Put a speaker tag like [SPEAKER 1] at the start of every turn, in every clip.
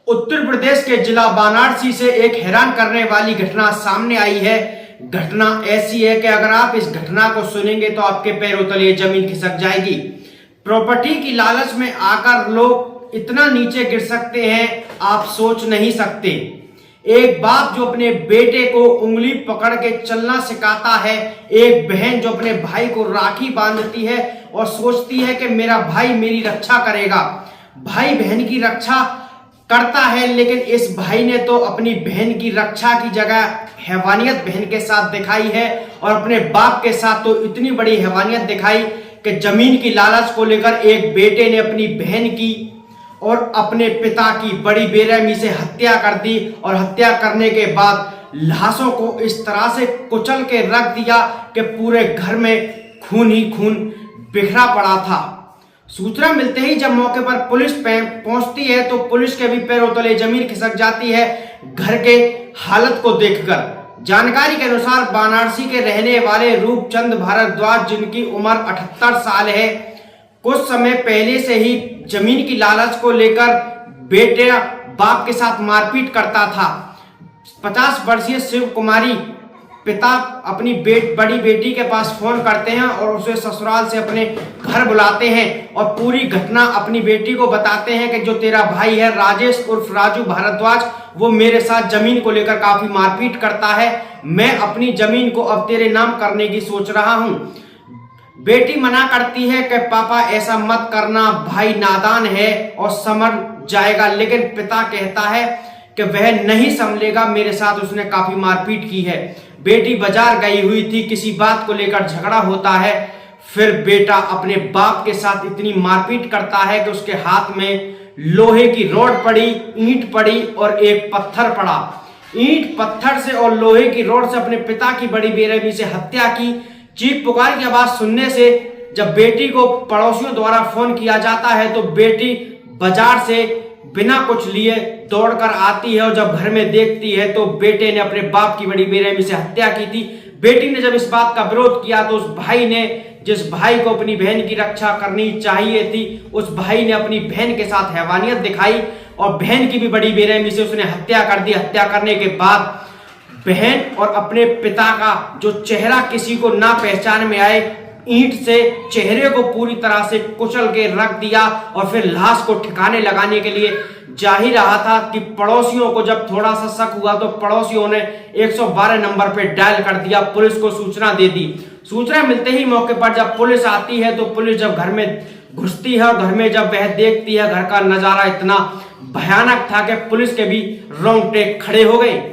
[SPEAKER 1] उत्तर प्रदेश के जिला वाराणसी से एक हैरान करने वाली घटना सामने आई है। घटना ऐसी है कि अगर आप इस घटना को सुनेंगे तो आपके पैरों तले जमीन खिसक जाएगी। प्रॉपर्टी की लालच में आकर लोग इतना नीचे गिर सकते हैं, आप सोच नहीं सकते। एक बाप जो अपने बेटे को उंगली पकड़ के चलना सिखाता है, एक बहन जो अपने भाई को राखी बांधती है और सोचती है कि मेरा भाई मेरी रक्षा करेगा। भाई बहन की रक्षा करता है, लेकिन इस भाई ने तो अपनी बहन की रक्षा की जगह हैवानियत बहन के साथ दिखाई है और अपने बाप के साथ तो इतनी बड़ी हैवानियत दिखाई कि जमीन की लालच को लेकर एक बेटे ने अपनी बहन की और अपने पिता की बड़ी बेरहमी से हत्या कर दी और हत्या करने के बाद लाशों को इस तरह से कुचल के रख दिया कि पूरे घर में खून ही खून बिखरा पड़ा था। सूचना मिलते ही जब मौके पर पुलिस पहुंचती है तो पुलिस के भी पैरों तले जमीन खिसक जाती है घर के हालत को देखकर। जानकारी के अनुसार वाराणसी के रहने वाले रूपचंद भारद्वाज, जिनकी उम्र 78 साल है, कुछ समय पहले से ही जमीन की लालच को लेकर बेटे बाप के साथ मारपीट करता था। 50 वर्षीय शिव कुमारी पिता अपनी बड़ी बेटी के पास फोन करते हैं और उसे ससुराल से अपने घर बुलाते हैं और पूरी घटना अपनी बेटी को बताते हैं कि जो तेरा भाई है राजेश उर्फ राजू भारद्वाज, वो मेरे साथ जमीन को लेकर काफी मारपीट करता है। मैं अपनी जमीन को अब तेरे नाम करने की सोच रहा हूं। बेटी मना करती है कि पापा ऐसा मत करना, भाई नादान है और समझ जाएगा, लेकिन पिता कहता है कि वह नहीं संभलेगा, मेरे साथ उसने काफी मारपीट की है। बेटी बाजार गई हुई थी, किसी बात को लेकर झगड़ा होता है, फिर बेटा अपने बाप के साथ इतनी मारपीट करता है कि उसके हाथ में लोहे की रॉड पड़ी, ईंट पड़ी और एक पत्थर पड़ा। ईंट पत्थर से और लोहे की रॉड से अपने पिता की बड़ी बेरहमी से हत्या की। चीख पुकार की आवाज सुनने से जब बेटी को पड़ोसियों द्वारा फोन किया जाता है तो बेटी बाजार से बिना कुछ लिए दौड़कर आती है और जब घर में देखती है तो बेटे ने अपने बाप की बड़ी बेरहमी से हत्या की थी। बेटी ने जब इस बात का विरोध किया तो उस भाई ने, जिस भाई को अपनी बहन की रक्षा करनी चाहिए थी, उस भाई ने अपनी बहन के साथ हैवानियत दिखाई और बहन की भी बड़ी बेरहमी से उसने हत्या कर दी। हत्या करने के बाद बहन और अपने पिता का जो चेहरा किसी को ना पहचान में आए, ईंट से चेहरे को पूरी तरह से कुचल के रख दिया और फिर लाश को ठिकाने लगाने के लिए जा ही रहा था कि पड़ोसियों को जब थोड़ा सा शक हुआ तो पड़ोसियों ने 112 नंबर पे डायल कर दिया, पुलिस को सूचना दे दी। सूचना मिलते ही मौके पर जब पुलिस आती है तो पुलिस जब घर में घुसती है और घर में जब वह देखती है, घर का नजारा इतना भयानक था कि पुलिस के भी रोंगटे खड़े हो गए।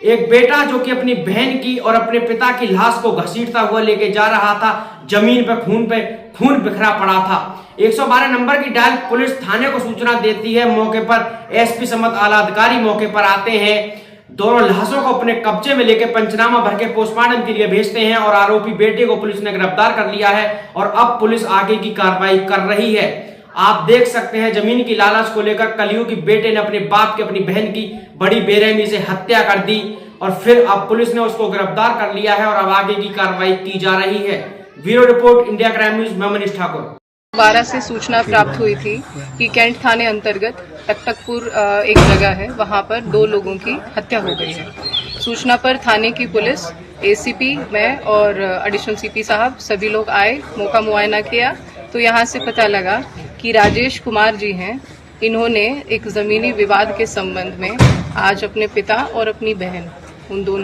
[SPEAKER 1] एक बेटा जो कि अपनी बहन की और अपने पिता की लाश को घसीटता हुआ लेके जा रहा था, जमीन पे खून बिखरा पड़ा था। 112 नंबर की डायल पुलिस थाने को सूचना देती है। मौके पर एसपी समेत आला अधिकारी मौके पर आते हैं, दोनों लाशों को अपने कब्जे में लेकर पंचनामा भर के पोस्टमार्टम के लिए भेजते हैं और आरोपी बेटे को पुलिस ने गिरफ्तार कर लिया है और अब पुलिस आगे की कार्रवाई कर रही है। आप देख सकते हैं जमीन की लालच को लेकर कलयुग की बेटे ने अपने बाप की अपनी बहन की बड़ी बेरहमी से हत्या कर दी और फिर अब पुलिस ने उसको गिरफ्तार कर लिया है और अब आगे की कार्रवाई की जा रही है। Bureau report, India crime news, मैं मनीष ठाकुर।
[SPEAKER 2] 12 से सूचना प्राप्त हुई थी कि कैंट थाने अंतर्गत तख्तकपुर एक जगह है, वहां पर 2 लोगों की हत्या हो गई है। सूचना पर थाने की पुलिस, एसीपी, मैं और एडिशनल सीपी साहब सभी लोग आए, मौका मुआयना किया तो यहाँ से पता लगा कि राजेश कुमार जी हैं, इन्होंने एक जमीनी विवाद के संबंध में आज अपने पिता और अपनी बहन, उन दोनों